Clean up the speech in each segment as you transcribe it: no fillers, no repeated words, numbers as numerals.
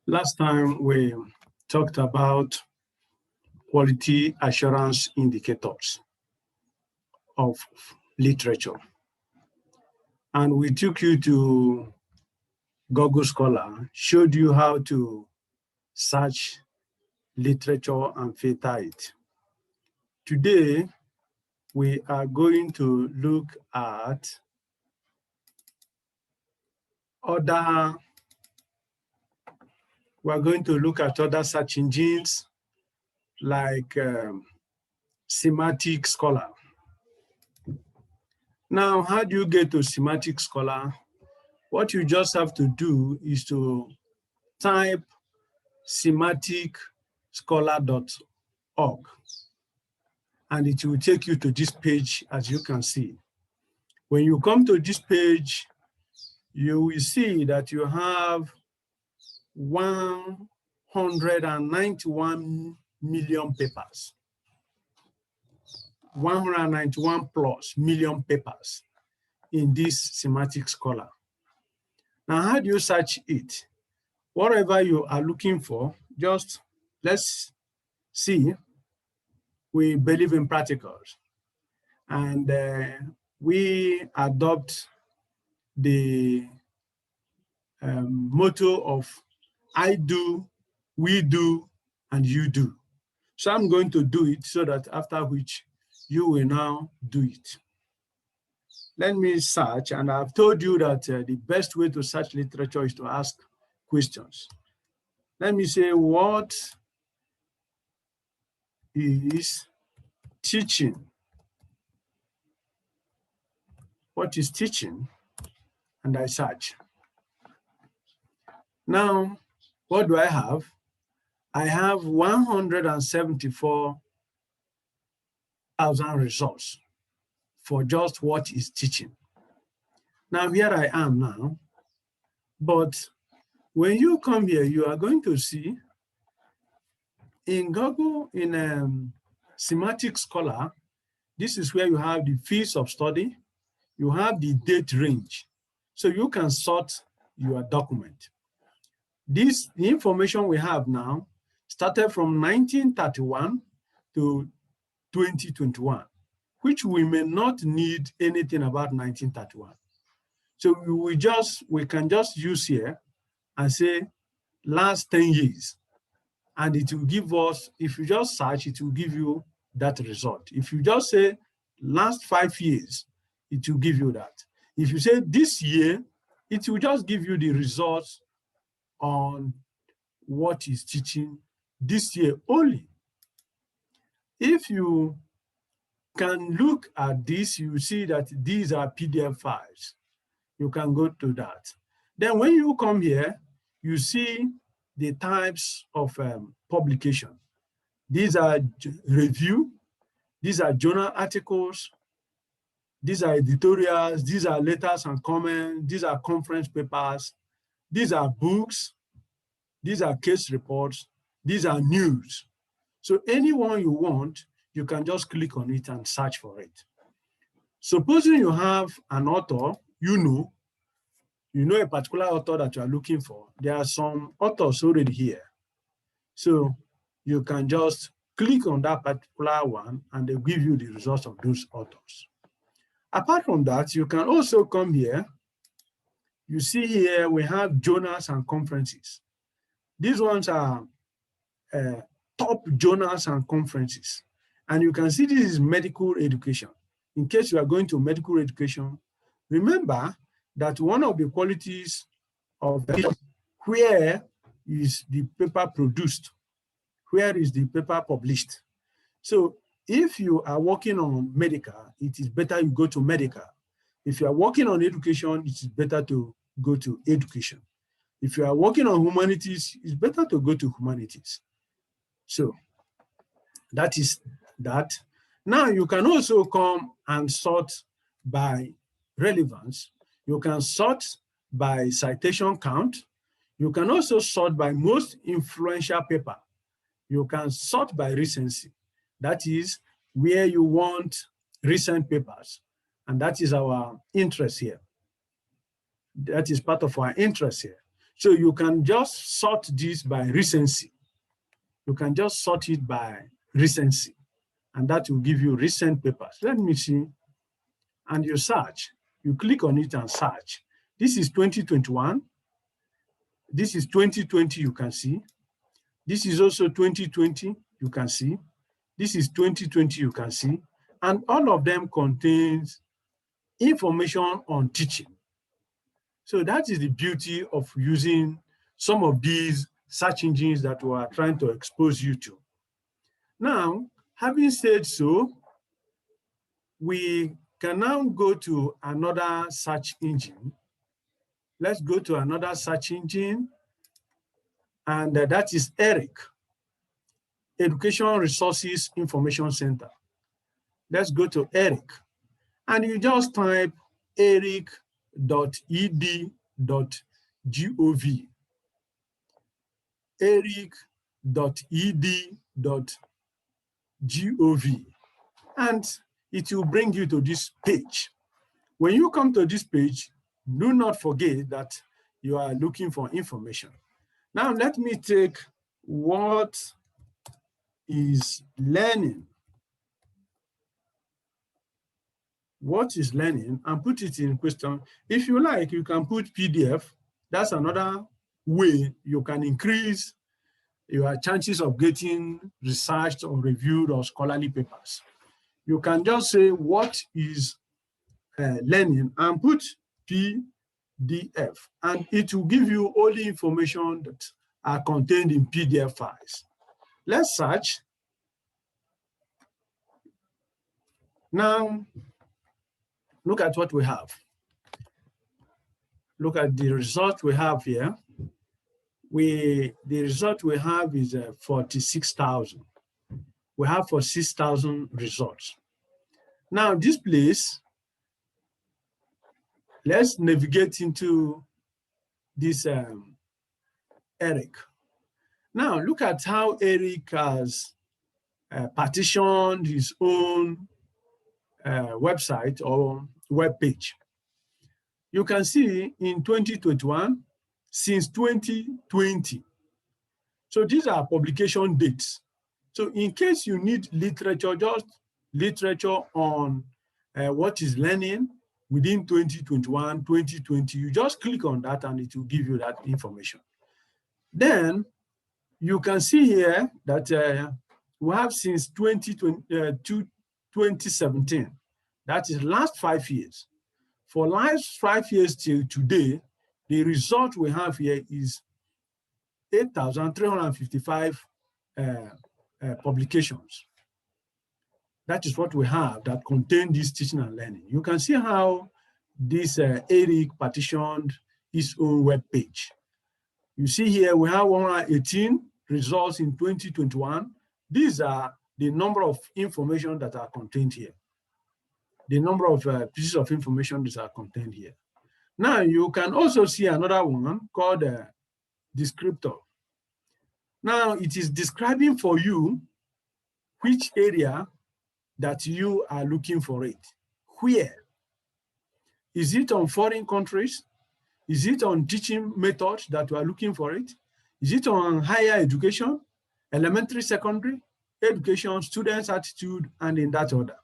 Last time we talked about quality assurance indicators of literature. And we took you to Google Scholar, showed you how to search literature and filter it. Today, we are going to look at other search engines like Sematic Scholar. Now, how do you get to Sematic Scholar? What you just have to do is to type sematicscholar.org, and it will take you to this page, as you can see. When you come to this page, you will see that you have 191 million papers, 191 plus million papers in this Sematic Scholar. Now, how do you search it? Whatever you are looking for, just let's see. We believe in practicals, and we adopt the motto of I do, we do, and you do. So I'm going to do it so that after which you will now do it. Let me search, and I've told you that the best way to search literature is to ask questions. Let me say, what is teaching? What is teaching? And I search. Now, what do I have? I have 174,000 results for just what is teaching. Now, here I am now, but when you come here, you are going to see in Google, in Sematic Scholar, this is where you have the fields of study, you have the date range, so you can sort your document. The information we have now started from 1931 to 2021, which we may not need anything about 1931. So we can just use here and say last 10 years. And it will give us, if you just search, it will give you that result. If you just say last 5 years, it will give you that. If you say this year, it will just give you the results on what is teaching this year only. If you can look at this, you see that these are PDF files. You can go to that. Then when you come here, you see the types of publication. These are review, these are journal articles, these are editorials, these are letters and comments, these are conference papers, these are books, these are case reports, these are news. So anyone you want, you can just click on it and search for it. Supposing you have an author, you know a particular author that you are looking for. There are some authors already here. So you can just click on that particular one and they give you the results of those authors. Apart from that, you can also come here. You see here we have journals and conferences. These ones are top journals and conferences. And you can see this is medical education. In case you are going to medical education, remember that one of the qualities of where is the paper produced, where is the paper published. So if you are working on medical, it is better you go to medical. If you are working on education, it is better to go to education. If you are working on humanities, it's better to go to humanities. So that is that. Now you can also come and sort by relevance. You can sort by citation count. You can also sort by most influential paper. You can sort by recency. That is where you want recent papers. And that is our interest here. That is part of our interest here. So you can just sort this by recency. You can just sort it by recency, and that will give you recent papers. Let me see. And you search. You click on it and search. This is 2021. This is 2020, you can see. This is also 2020, you can see. This is 2020, you can see. And all of them contains information on teaching. So that is the beauty of using some of these search engines that we are trying to expose you to. Now, having said so, we can now go to another search engine. Let's go to another search engine, and that is ERIC, Educational Resources Information Center. Let's go to ERIC, and you just type eric.ed.gov, eric.ed.gov, and it will bring you to this page. When you come to this page, do not forget that you are looking for information. Now, let me take what is learning. What is learning, and put it in question. If you like, you can put PDF. That's another way you can increase your chances of getting researched or reviewed or scholarly papers. You can just say, what is learning, and put PDF, and it will give you all the information that are contained in PDF files. Let's search. Now, look at what we have. Look at the result we have here. The result we have is 46,000. We have 46,000 results. Now, this place, let's navigate into this ERIC. Now, look at how ERIC has partitioned his own website or web page. You can see in 2021, since 2020. So these are publication dates. So in case you need literature, just literature on what is learning within 2021, 2020, you just click on that and it will give you that information. Then you can see here that we have since 2017. That is last 5 years. For last 5 years till today, the result we have here is 8,355 publications. That is what we have that contain this teaching and learning. You can see how this ERIC partitioned its own web page. You see here we have 118 results in 2021. These are the number of information that are contained here. The number of pieces of information that are contained here. Now you can also see another one called descriptor. Now it is describing for you which area that you are looking for it. Where? Is it on foreign countries? Is it on teaching methods that you are looking for it? Is it on higher education, elementary, secondary, education, students' attitude, and in that order?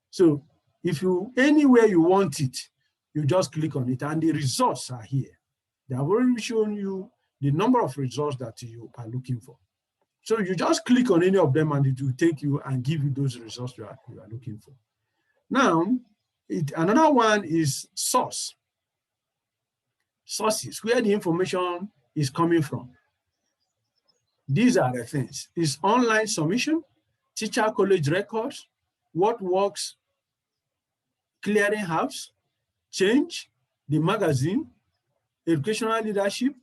So if you, anywhere you want it, you just click on it and the results are here. They have already shown you the number of results that you are looking for. So you just click on any of them and it will take you and give you those results you are looking for. Now, another one is source. Sources, where the information is coming from. These are the things. It's online submission, teacher college records, what works, clearinghouse, change, the magazine, educational leadership,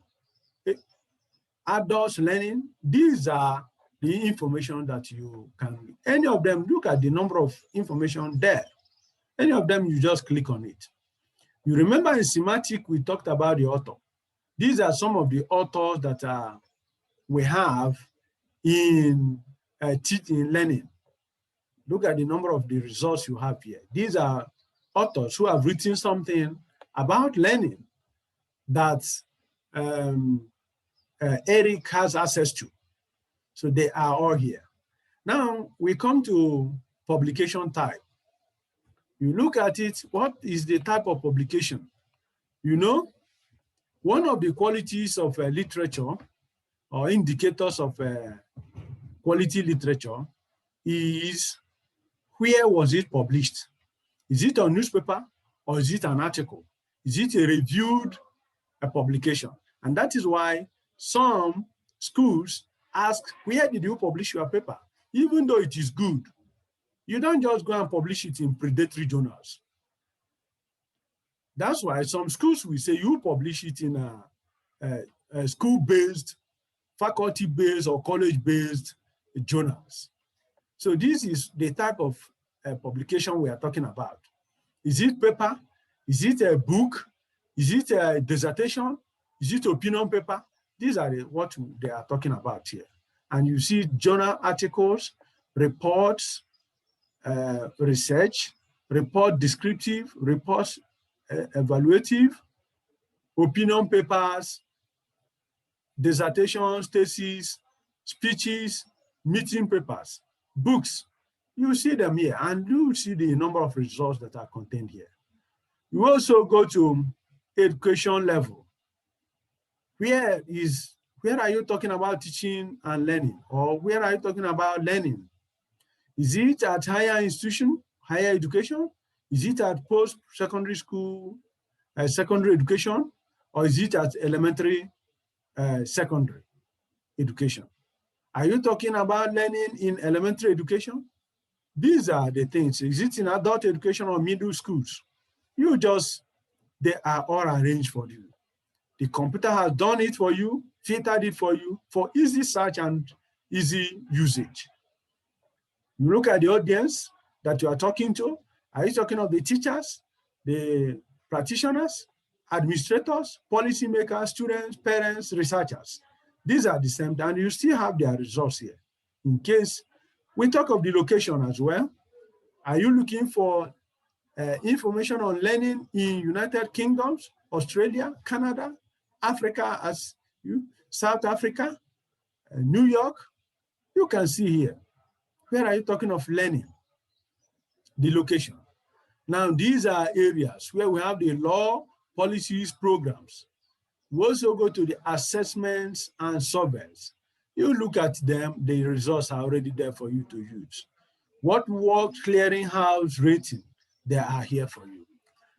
adults learning. These are the information that you can, any of them, look at the number of information there. Any of them, you just click on it. You remember in Sematic, we talked about the author. These are some of the authors that we have in teaching learning. Look at the number of the results you have here. These are authors who have written something about learning that ERIC has access to. So they are all here. Now we come to publication type. You look at it, what is the type of publication? You know, one of the qualities of literature or indicators of quality literature is where was it published? Is it a newspaper or is it an article? Is it a reviewed publication? And that is why some schools ask, where did you publish your paper? Even though it is good, you don't just go and publish it in predatory journals. That's why some schools will say you publish it in a school-based, faculty-based, or college-based journals. So this is the type of publication we are talking about. Is it paper? Is it a book? Is it a dissertation? Is it opinion paper? These are what they are talking about here. And you see journal articles, reports, research, report descriptive, reports evaluative, opinion papers, dissertations, theses, speeches, meeting papers, books. You see them here, and you see the number of results that are contained here. You also go to education level. Where are you talking about teaching and learning? Or where are you talking about learning? Is it at higher institution, higher education? Is it at post-secondary school, secondary education? Or is it at elementary, secondary education? Are you talking about learning in elementary education? These are the things. Is it in adult education or middle schools? They are all arranged for you. The computer has done it for you, filtered it for you for easy search and easy usage. You look at the audience that you are talking to. Are you talking of the teachers, the practitioners, administrators, policymakers, students, parents, researchers? These are the same, and you still have their results here. In case we talk of the location as well. Are you looking for information on learning in United Kingdom, Australia, Canada, Africa, South Africa, New York? You can see here. Where are you talking of learning? The location. Now, these are areas where we have the law, policies, programs. We also go to the assessments and surveys. You look at them, the results are already there for you to use. What work clearinghouse rating, they are here for you.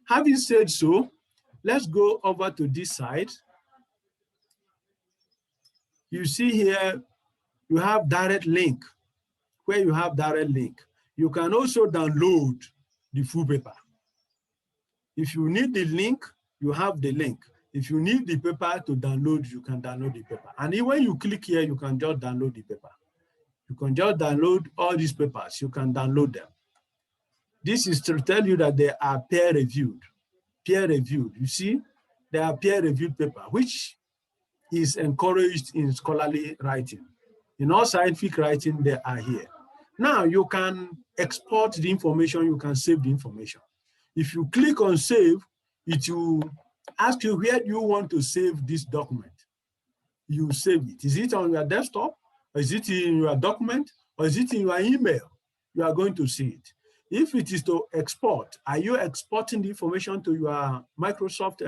Having said so, let's go over to this side. You see here, you have direct link. Where you have direct link, you can also download the full paper. If you need the link, you have the link. If you need the paper to download, you can download the paper. And when you click here, you can just download the paper. You can just download all these papers. You can download them. This is to tell you that they are peer-reviewed. Peer-reviewed. You see, they are peer-reviewed paper, which is encouraged in scholarly writing. In all scientific writing, they are here. Now, you can export the information. You can save the information. If you click on save, it will ask you where you want to save this document. You save it. Is it on your desktop? Or is it in your document? Or is it in your email? You are going to see it. If it is to export, are you exporting the information to your Microsoft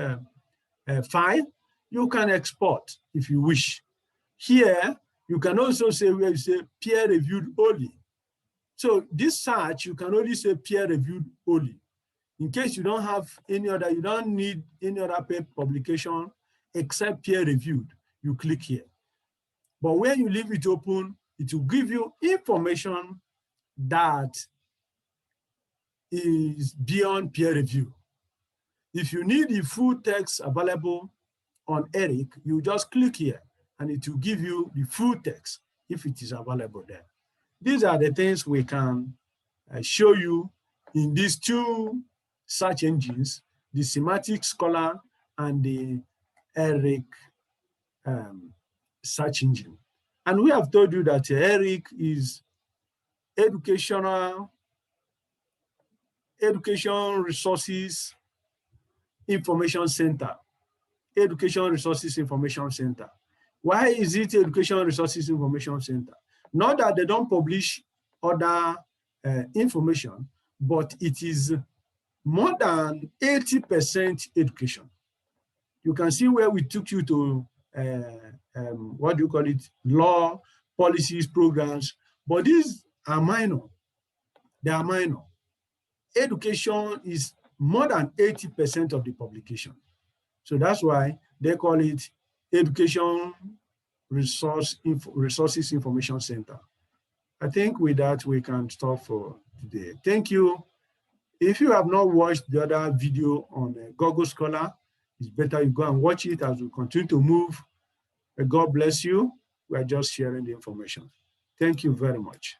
file? You can export if you wish. Here, you can also say where you say peer-reviewed only. So this search, you can only say peer-reviewed only. In case you don't have any other, you don't need any other publication except peer-reviewed, you click here. But when you leave it open, it will give you information that is beyond peer review. If you need the full text available on ERIC, you just click here and it will give you the full text if it is available there. These are the things we can show you in these two search engines, the Sematic Scholar and the ERIC search engine. And we have told you that ERIC is education resources information center, Education Resources Information Center. Why is it Education Resources Information Center? Not that they don't publish other information, but it is more than 80% education. You can see where we took you to, what do you call it, law, policies, programs, but these are minor. They are minor. Education is more than 80% of the publication. So that's why they call it Education Resources Information Center. I think with that, we can stop for today. Thank you. If you have not watched the other video on Google Scholar, it's better you go and watch it as we continue to move. God bless you. We are just sharing the information. Thank you very much.